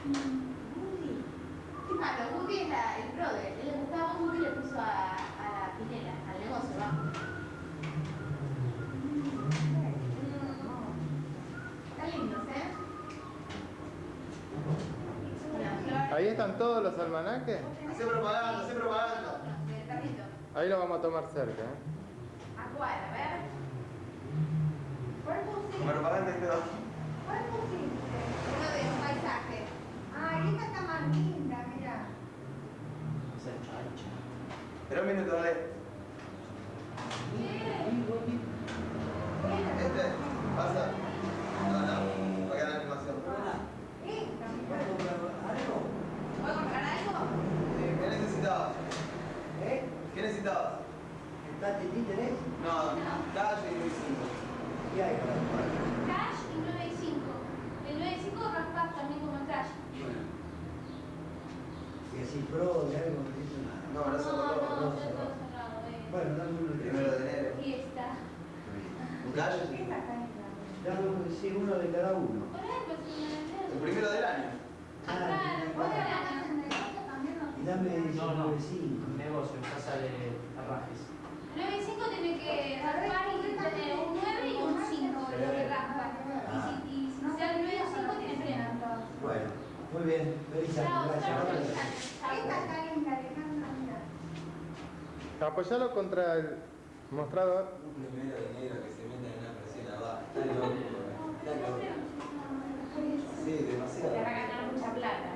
Woody. Claro, Woody es el brother. Él le gustaba Woody y le puso a la Pinela, al negocio, ¿va? Están lindos, ¿eh? Ahí están todos los almanaques. Hace propaganda, hace propaganda. Del carrito. Ahí lo vamos a tomar cerca, ¿eh? ¿A cuál? A ver. ¿Cuál pusiste? Propaganda es todo. ¿Cuál pusiste? Uno de un paisaje. Ay, esta está más linda, mira. Esa es chancha. Espera un minuto, dale. Este, pasa. No, va a quedar la animación. Esta, mira. ¿Puedo comprar algo? ¿Puedo comprar algo? ¿Qué necesitabas? ¿Eh? ¿Qué necesitabas? ¿Está Titi tenés? No, calle y Luis 5. ¿Qué hay para comprar? Cash y 9 y 5. El 9 y 5 raspas también como el cash. Si así pro de algo, no dice nada. No, no son No, todos. está no, todo no. cerrado, Bueno, dame uno de Primero de enero. Aquí está. ¿Un calle? Esta está linda. Dame sí, uno de cada uno. Por ahí, pues, El primero del año. Acá, Vos acá, te la das en el negocio también, ¿no? Y dame No, no, 5. negocio, en casa de Arrajes. 9 y 5 tiene que raspar y tener un 9 y un 5, lo que raspa. Y si sea el 9 y 5 tiene freno. Bueno, muy bien. Feliz Chao, año. chao, Gracias. feliz año. Esta Chao. está linda, Alejandra, mira. Apoyalo contra el mostrador. Un primero de enero que se meta en una presión abajo. Está loco. Está loco. Sí, Le demasiado. va a ganar mucha plata.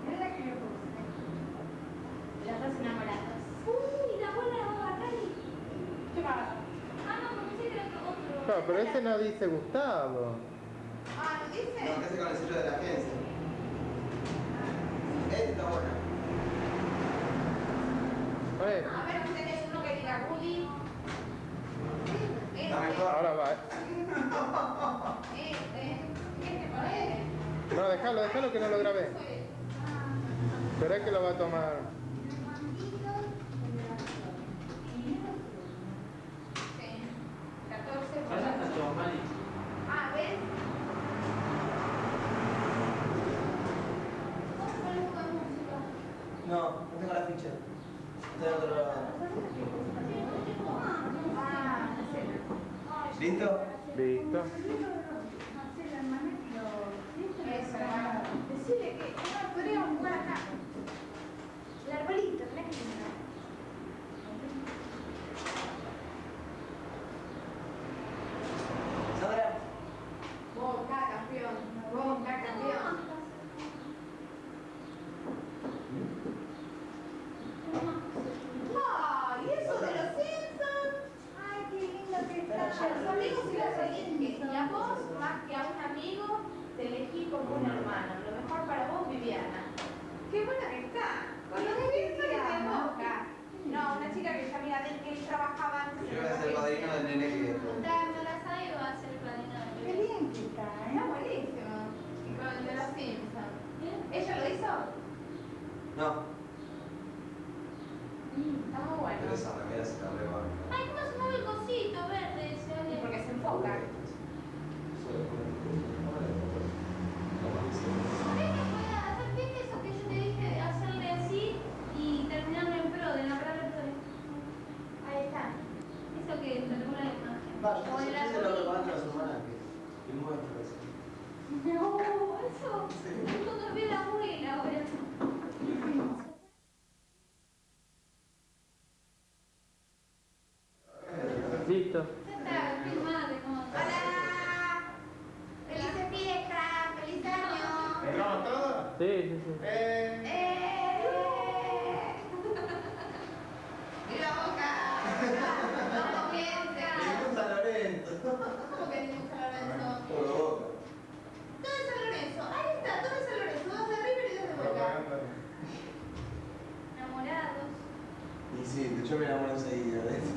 Mira la que le puse. Las dos enamoradas. Uy, la abuela va a bajar y... ¿Qué pasa? Ah, no, porque pensé que era otro. Claro, pero ese no dice Gustavo. Ah, ¿lo dice? No, ¿qué hace con el sello de la agencia? Este está bueno. Bueno, A ver si tenés uno que diga Woody. Está mejor. ahora va. Este ponele. No, déjalo que no lo grabé. Pero es que lo va a tomar. El mandito, Sí. 14 por Allá está todo mal. Ah, ¿ves? ¿Cómo pones un poco de música? No, no tengo la ficha. Está en otro lado. Ah, ¿Listo? Listo. Marcela, hermanito. eso, decirle que no podríamos jugar acá. El arbolito, tenés que mirar. Sandra. Boca, campeón. Boca, campeón. ¡Ay, eso de los Simpsons! Ay, qué lindo que está. A los amigos y las eliges. Y a vos, más que a un amigo, te elegí como un hermano. Lo mejor para vos, Viviana. ¡Qué buena que está! Con los Simpsons y de Boca. No, una chica que ya mira de que él trabajaba antes. Yo voy a ser padrino del nene que. Está embarazada y va a ser padrino del Qué bebé. bien que está, Está ¿eh? buenísimo. Y con el de los Simpsons. ¿Ella lo hizo? No, Está muy bueno. pero esa remera se la rebanca. Ay, ¿cómo se mueve el cosito verde ese? Y porque se enfoca. ¿Sabés que puede hacer bien eso que yo te dije de hacerle así y terminarlo en pro, de enamorarlo en pro? Ahí está. Eso que termina la imagen. Va, O el yo se lo arbolito. propaganda a su hermana que muestra eso. No, eso. Nosotros vi la abuela ahora. Listo. Ya está, filmada de cómo. ¡Hola! ¡Felices fiestas! ¡Feliz año! ¿Entramos todos? Sí, sí, sí. ¡Viva Boca! ¡No comienza! Ningún San Lorenzo. ¿Cómo que ningún San Lorenzo? Todo Boca. Todo es San Lorenzo. Ahí está, todo es San Lorenzo. Dos de River y dos de Boca. Enamorados. Y sí, yo me enamoro enseguida de eso.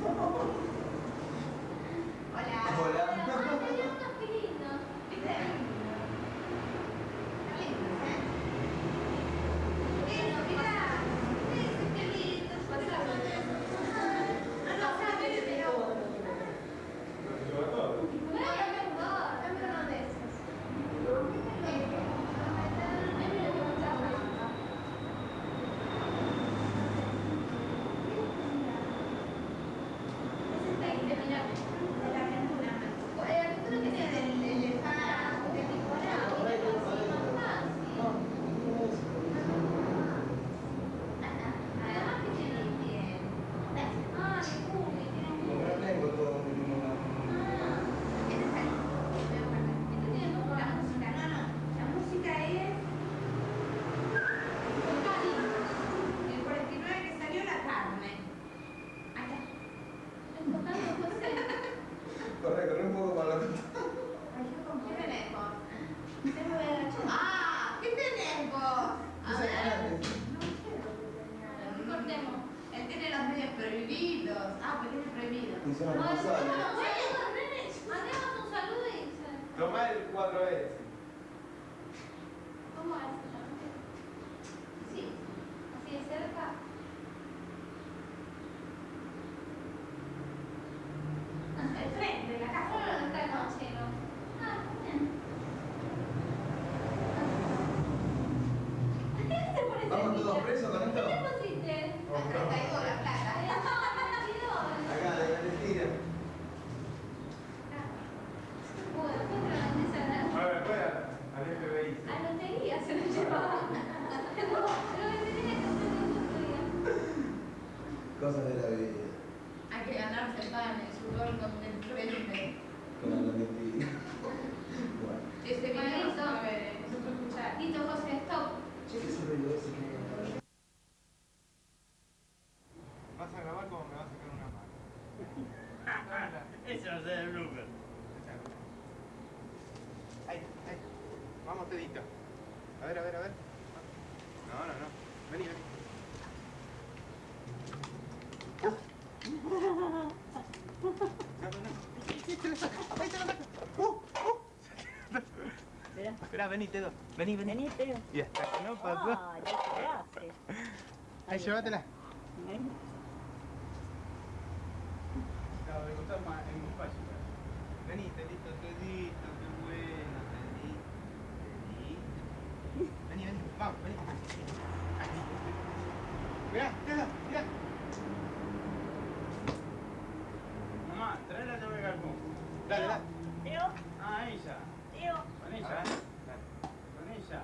Hola. Hola. Ay, qué lindo, qué lindo. ¿Viste? Está lindo, ¿eh? prohibidos. Ah, pero es prohibido. Funciona No, como no, sale. mandemos un saludo y se... Toma el 4S. ¿Cómo es? ¿Sí? ¿Así de cerca? El frente de la casa. Solo esta noche, ¿no? Ah, bien. ¿Qué te parece? ¿Vamos todos presos con esto? ¿Qué le pusiste? A 32 la plata. Acá, de Valentina. Bueno, ¿qué otra A ver, fuera, al FBI. a lotería se lo llevaba. No, lo que tenía que hacer el otro día. Cosas de la vida. Hay que ganarse el pan, el sudor con el frente. Con la Valentina. Bueno. Este video no se puede ver, no se puede escuchar. Listo, José, stop. Che, ¿qué es el ruido ese que... Vas a grabar como me vas a sacar una mano. Ese va a ser el blooper. Ahí, ahí. Vamos, Tedito. A ver, a ver, a ver. No, no, no. Vení, vení. No, no, no. Ahí te lo saco, ahí te lo saco. Espera. Espera, vení, Tedo. Vení, vení. Vení, Teo. Y hasta que no pasó. Ah, ya se hace. Ahí, llévatela. ¿Eh? Claro, me costó más, es muy fácil. Vení, Tedito, Tedito, qué bueno, Tedito. Tedito. Vení, vení, vamos, vení. Aquí. Mirá, Tedo, mirá. Mamá, trae la llave de galpón. Dale, dale. Teo, Ah, ella. Teo. Con ella. Dale. Con ella.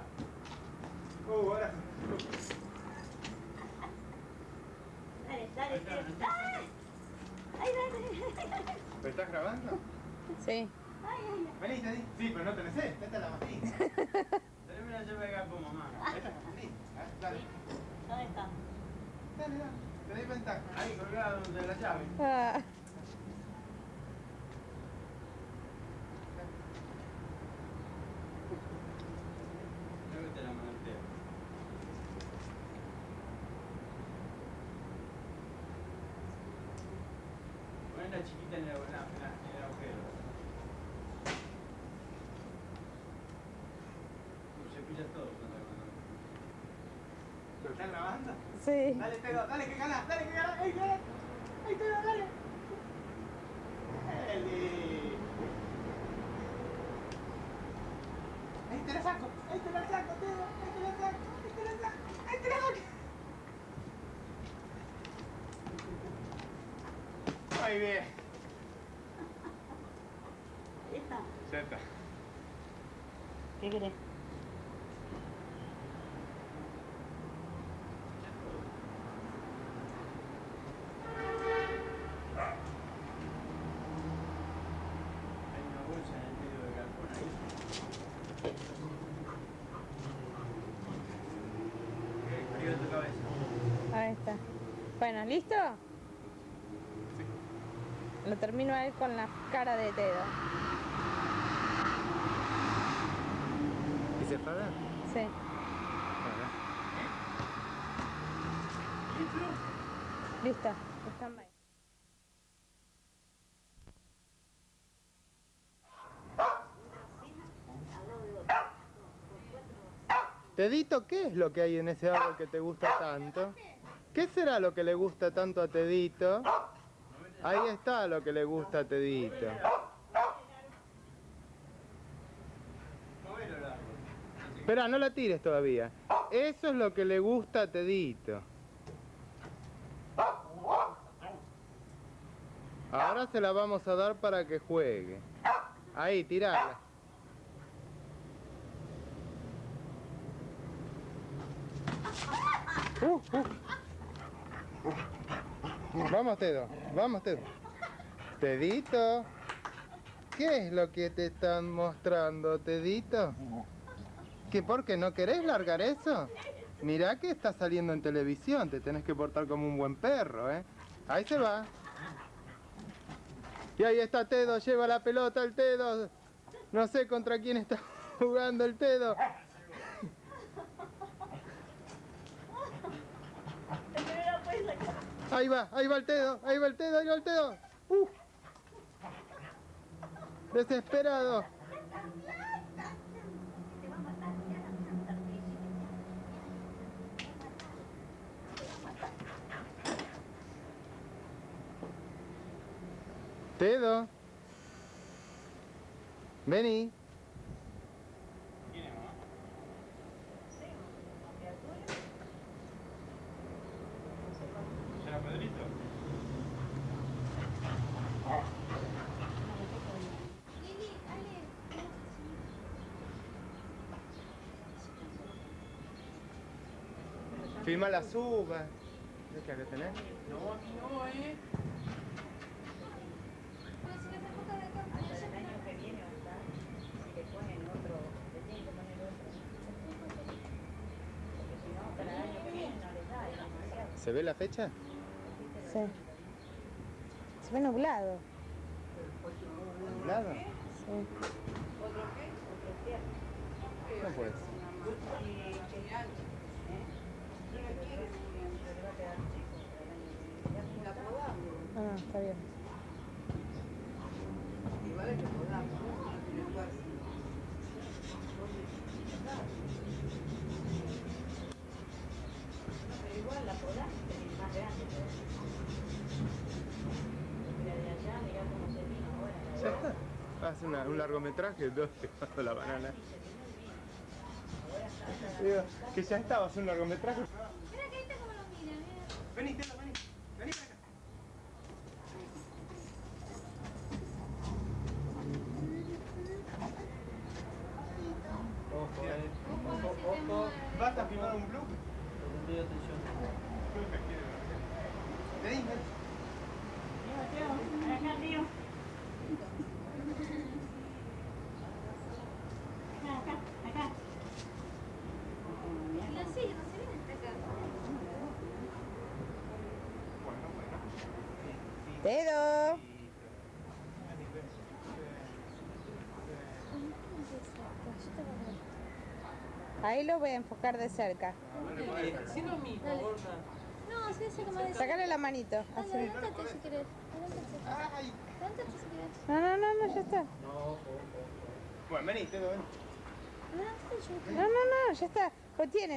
Ahora. Dale, dale, Teo. ¡Ay! ¡Ay, dale! ¿Me estás grabando? Sí. Ay, ay, Vení, Teddy. Sí, pero no tenés sed. Esta es la pastilla. Tráeme la llave de galpón, mamá. Esta es la pastilla. Dale. ay. ¿Dónde está? Dale, dale. Te doy ventaja. Ahí colgado de la llave. Llévate la mano entera. Poné la chiquita en el agujero. Cepilla todo con la mano. ¿Lo estás grabando? Sí. Dale, Tedo, dale que ganas, dale que ganas. ¡Ahí, Tedo! ¡Ahí, Tedo, dale! ¡Eli! Ahí te la saco, ahí te la saco, Tedo, ahí te la saco, ahí te la saco, ahí te la saco. Muy bien. Ahí está. Ya está. ¿Qué querés? Hay una bolsa en el medio del galpón ahí. Arriba de tu cabeza. Ahí está. Bueno, ¿listo? Lo termino a él con la cara de Tedo. ¿Y se para? Sí. Listo. Stand by. Tedito, ¿qué es lo que hay en ese árbol que te gusta tanto? ¿Qué será lo que le gusta tanto a Tedito? Ahí está lo que le gusta a Tedito. Movelo el árbol. Espera, no la tires todavía. Eso es lo que le gusta a Tedito. Ahora se la vamos a dar para que juegue. Ahí, tirala. Vamos, Tedo. Vamos, Tedo. Tedito. ¿Qué es lo que te están mostrando, Tedito? ¿Que por qué no querés largar eso? Mirá que está saliendo en televisión, te tenés que portar como un buen perro, ¿eh? Ahí se va. Y ahí está Tedo, lleva la pelota el Tedo. No sé contra quién está jugando el Tedo. Pero la puedes sacar. Ahí va el Tedo, ahí va el Tedo, ahí va el Tedo. Desesperado. Tedo. Vení. ¿Quién es, mamá? ¿Será Pedrito? Lili, Ale. Filma las uvas. ¿Qué que tenés? No, aquí no, Pero si le saco cada acá. Hasta el año que viene va a estar. Si le ponen otro, le tienen que poner otro. Porque si no, para el año que viene no les da, es demasiado. ¿Se ve la fecha? Sí. Se ve nublado. ¿Nublado? Sí. No puede ser. Ah, está bien. Igual la podás tener más grande. Porque la de allá, mirá cómo se vino ahora. Ya está. Hace un largometraje, dos llevando la banana. Digo, que ya estaba, hace un largometraje. Mira que ahí está como lo mira, mira. Vení, Tedo, vení. Vení para acá. Ojo. ¿Vas a filmar un blue? Ponle atención. Vení, vení. Acá, tío. Acá. Y la silla no se viene hasta acá. Tedo. Ahí lo voy a enfocar de cerca. Sí, lo mismo, gorda. No, sí, sí, como de. Sacale la manito. Dale, Así. levántate si querés. Levántate. Levántate si querés. No, ya está. Bueno, vení, Tedo, vení. Levántate yo. No, ya está. Lo tiene.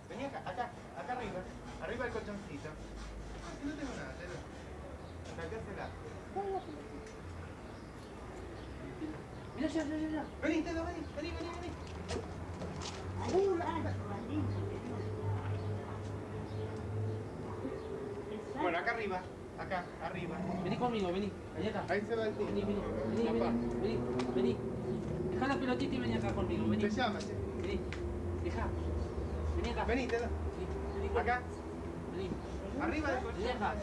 Vení acá arriba. Arriba el colchoncito. No tengo nada, Tedo. Sacásela. Mira, ya. Vení, Tedo, vení. Bueno, acá arriba. Acá, arriba. Vení conmigo, vení. Vení acá. Ahí se va el tío. Vení. Deja la pelotita y vení acá conmigo, vení. Se llama, sí. Vení. Deja. Vení acá. Vení, Tedo. Vení conmigo. Acá. Vení. Arriba del Vení colchón. acá.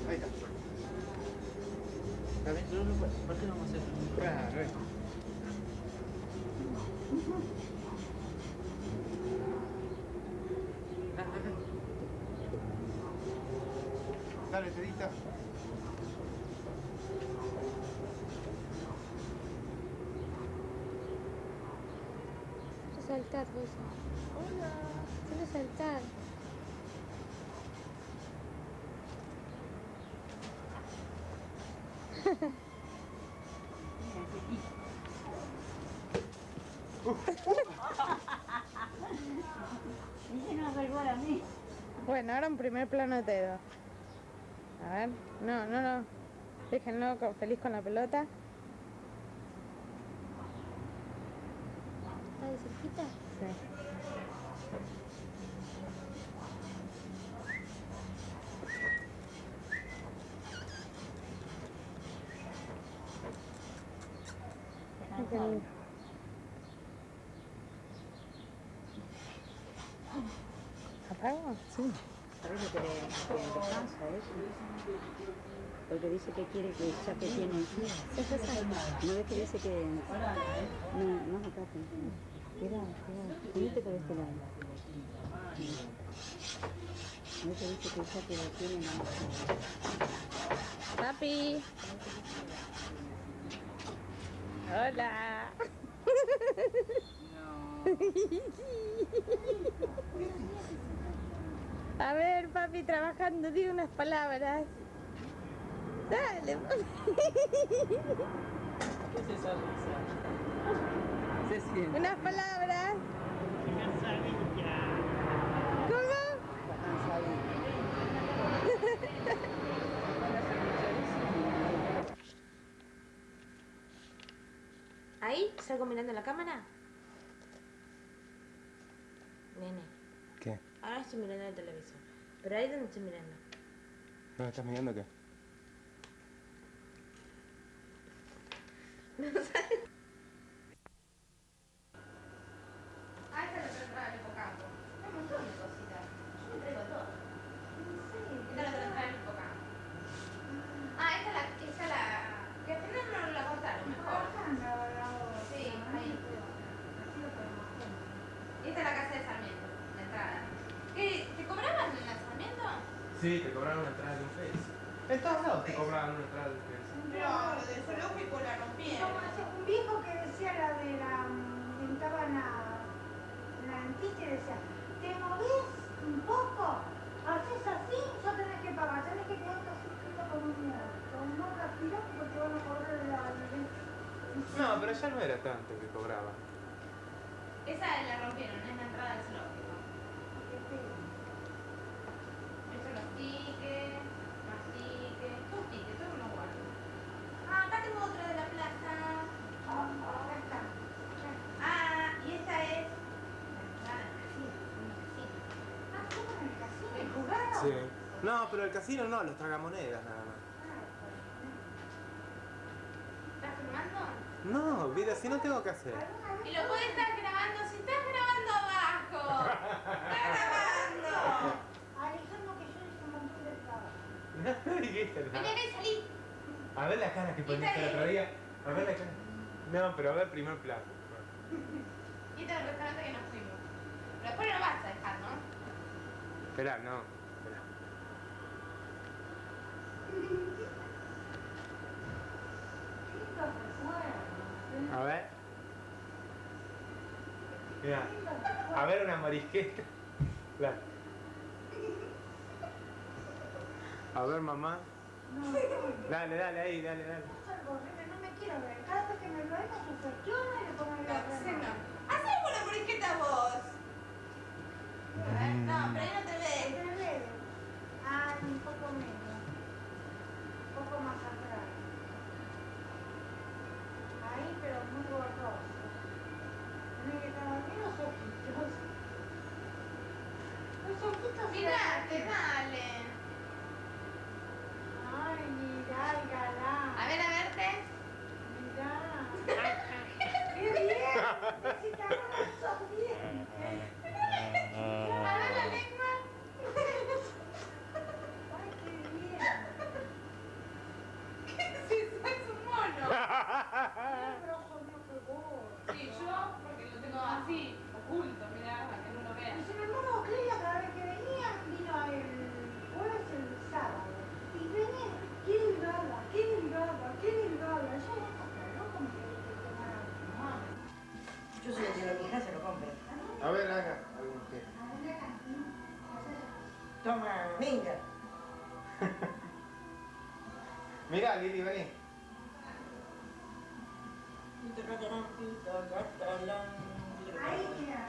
Ahí está. ¿Está bien? No, ¿por qué no vamos a hacerlo? Claro, ahí. Dale, Tedita. Saltar, Rosa. Hola. Quiero saltar. Dice no va igual a mí. Bueno, ahora un primer plano de Tedo. A ver. No. Déjenlo feliz con la pelota. ¿Está de cerquita? Sí. Ay, qué lindo. ¿Apago? Sí. Parece que descansa eso. Porque dice que quiere que ya que tiene. No ves que dice que. No, acá. Cuidado. Venite por este lado. No ves que dice que ya que lo tiene. Papi. Hola. No. A ver, papi, trabajando, di unas palabras. Dale, papi. ¿Qué es esa risa? Se siente. Unas palabras. ¿Cómo? ¿Ahí? ¿Salgo mirando la cámara? Nene, ¿Qué? ahora estoy mirando el televisor. Pero ahí donde estoy mirando. ¿No estás mirando qué? Ah, esta es la entrada del hipocampo. Hay un montón de cositas. Yo me traigo todo. Esta es la entrada del hipocampo. Ah, esta es la... que al final no la cortaron, mejor. Sí, ahí. Esta es la casa de Sarmiento, la entrada. ¿Qué? ¿Te cobraban en la Sarmiento? Sí, te cobraron una entrada de un Face. En todos lados te cobraban una entrada de un Face. Pero lo del zoológico la rompieron. Como un viejo que decía la de la... Estaban a la dentista y decía, ¿te movés un poco? ¿Haces así? Ya tenés que pagar, tenés que quedarte así con no respirar porque te van a cobrar la... No, pero ya no era tanto que cobraban. Esa la rompieron, es la entrada del zoológico. Estos son los tickets, más tickets, todos tickets, todos unos guardos. Ah, acá tengo otra de la plaza. Acá está. Ah, y esta es la entrada del casino, un casino. Ah, ¿cómo en el casino? ¿El jugaron? Sí. No, pero el casino no, los tragamonedas nada más. ¿Estás filmando? No, vida, si no tengo que hacer. Y lo puedes estar grabando, si estás grabando abajo. ¡Estás grabando! Alejandro, que yo hice un montón de trabajo. No dijiste Vení, nada. vení, salí. A ver la cara que poniste el otro día. A ver la cara. No, pero a ver primer plano. Y este es el restaurante que nos fuimos. Pero después no lo vas a dejar, ¿no? Esperá, no. Esperá. A ver. Mira. A ver una morisqueta. Claro. A ver, mamá. Dale, dale, ahí, dale, dale. No me quiero ver. Cada vez que me lo hago, se cuestiona y le pone la Hacé una morisqueta vos. A ver, no, pero ahí no te ves. Ah, un poco menos. Un poco más atrás. Ahí, pero muy borroso. Tiene que estar bien los ojitos. Los ojitos se Mirate, hacen. dale. Ay, mirá el galán. A verte. Mirá. ¡Qué bien! Necesitamos esos dientes. A ver la lengua. Ay, qué bien. ¿Qué es eso? Es un mono. Qué grosso mío que vos. Sí, yo porque lo tengo así, oculto, mirá, para que no lo vea. Y sin embargo, Clelia cada vez que venía, vino el jueves el sábado. Y venía, qué delgada, qué delgada, qué delgada. Yo no como que tomara más. Yo soy de lo que hija se lo compro. A ver, haga algún gesto. Toma, venga. Mirá, Lili, vení. Ahí, mira.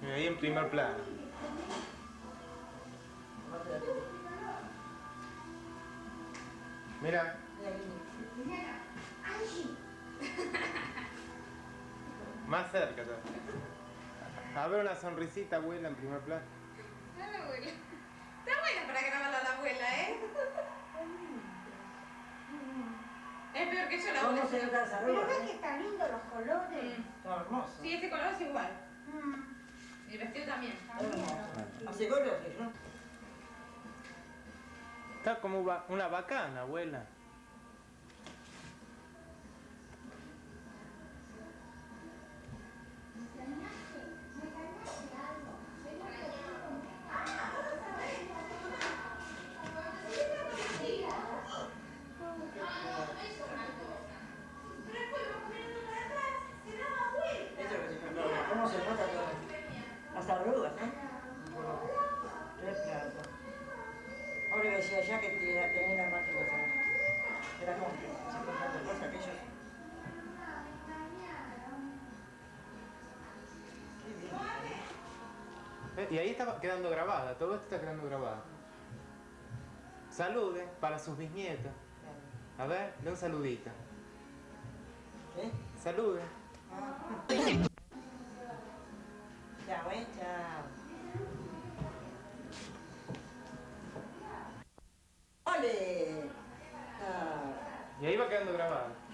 Mira, ahí en primer plano. Mira. Más cerca todavía. A ver una sonrisita, abuela, en primer plano. Dale, abuela. Está buena para grabarla a la abuela, ¿eh? Es peor que yo la abuela. ¿Cómo se nota esa Pero arruga? ves que están lindos los colores. Está hermoso. Sí, este color es igual. Mm, Y el vestido también. Hace colores, ¿no? Está como una bacana, abuela. decía ya que tenía la máquina de la compra. Se comprando cosas que ellos... Y ahí está quedando grabada, todo esto está quedando grabado. Salude para sus bisnietos. A ver, de un saludito. ¿Qué? Salude. Chao, chao. ¡Ole! Y ahí va quedando grabado.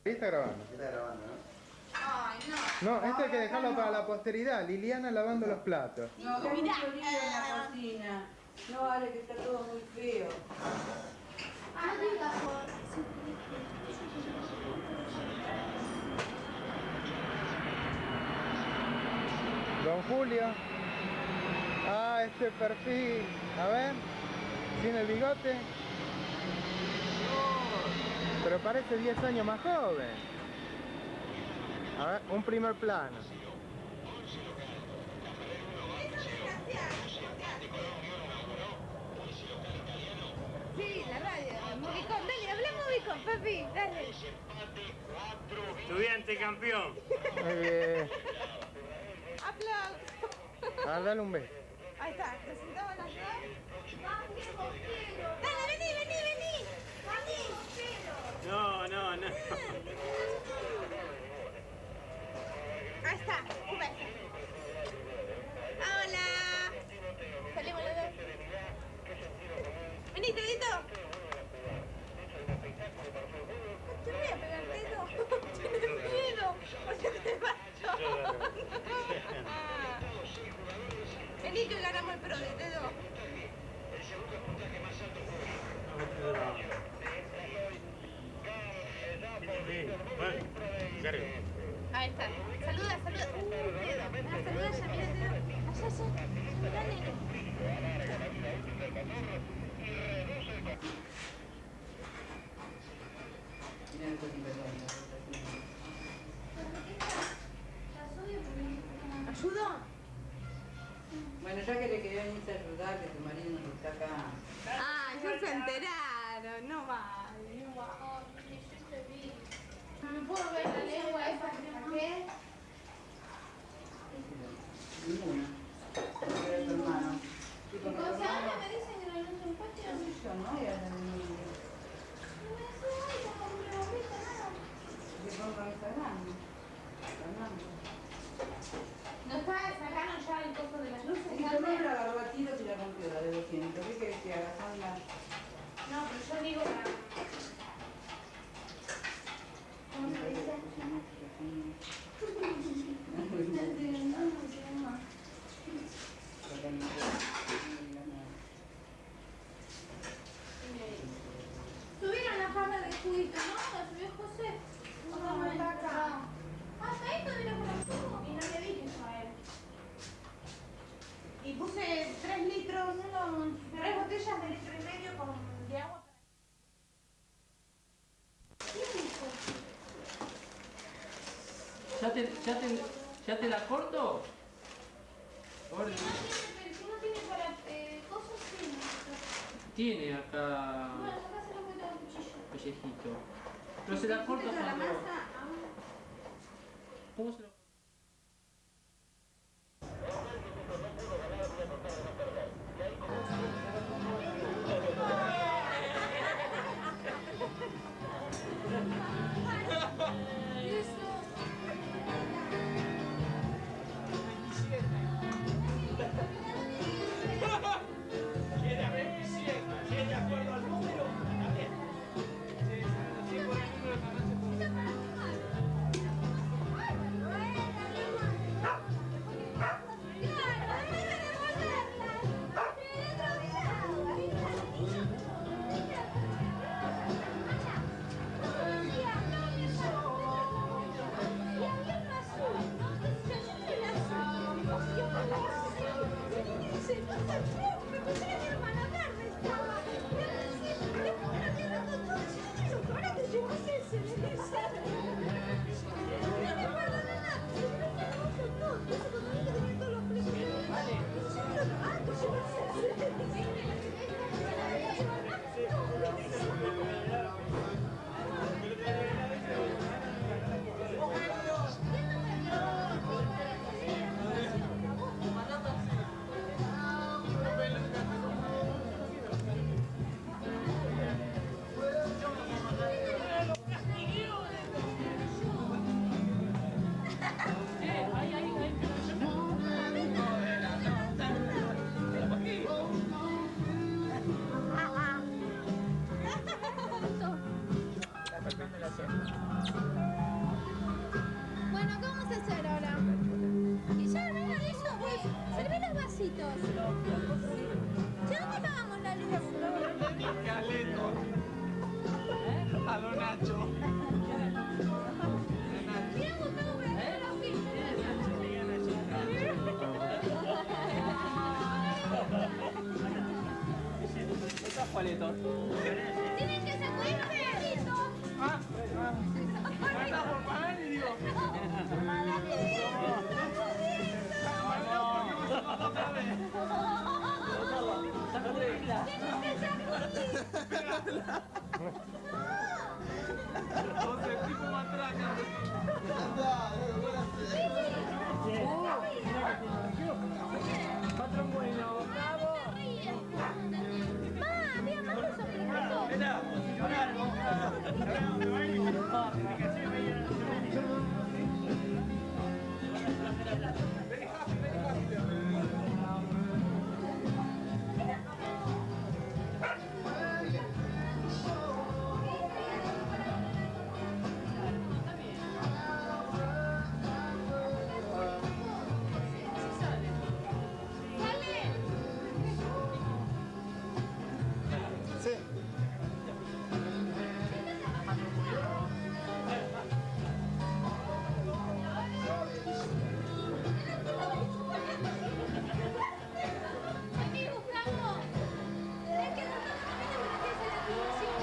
Ahí está grabando. Está grabando, ¿no? Ay, no. No, esto hay que dejarlo para la posteridad. Liliana lavando los platos. No, hay mucho lío en la cocina. No vale que está todo muy feo. Ah, diga, Don Julio. Ah, este perfil. A ver. ¿Tiene el bigote? Pero parece 10 años más joven. A ver, un primer plano. Sí, la radio, Movicon, dale, habla Movicon, papi, dale. Estudiante campeón. Muy bien. Aplausos. Ah, dale un beso. Ahí está, presentamos las dos. Dale, vení, vení, vení. Vení. No, no, no. Ahí está, un beso. Hola. Salimos los dos. Vení, Tedito. Te voy a pegar, Tedo. Tienes miedo. Porque te mato. Vení que ganamos el pro de Tedo. Ahí está. Saluda, saluda. Tedo. Ah, saluda ya, mira, Tedo. Allá, allá. Dale. ¿Ayudo? Bueno, ya que le quería venir a ayudar, que tu marido no está acá. Ah, ya se enteraron. No vale, no vale. No me puedo ver la lengua esa que saqué. Ninguna. Era tu hermano. Y cuando se habla me dicen que no hay otro empate. Yo no, y a la niña. No me hace nada, como que no viste nada. Se ponga mi Fernando. Fernando. ¿No sacaron ya el coso de las luces? Y tomé la barbatita y la rompió, la de 200. ¿Qué querés que haga? Son las... No, pero yo digo la... ¿Cómo se dice? Subieron la barra de juguito, ¿no? ¿La subió José? No, está acá. Hasta ahí todavía con los jugos. Y no le dije yo a él. Y puse 3 litros, 3 botellas de litro y medio de agua. ¿Ya te la corto? Ahora, Si no tiene para cosas, sí. tiene acá Bueno, sacáselo con el cuchillo. pellejito. Pero se la corto la cuando... masa aún. ¿Cómo se lo... besitos. ¿De dónde pagamos la luz? Caleto. A lo Nacho. Mira, Gustavo, voy a hacer la Estos paletos. Tienen que sacudir los palitos. Está por pagar y digo. Entonces el tipo matraca. Patrón bueno, bravo. Había más cosas que eso. Sí. Vení, Gustavo. Es que no estamos viendo para que se la filmación.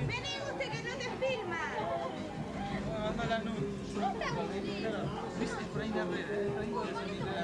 Vení, usted que no te filma. Anda la nube. ¿Dónde está Agustín? ¿Viste? Por ahí en la red. Tengo que salir de la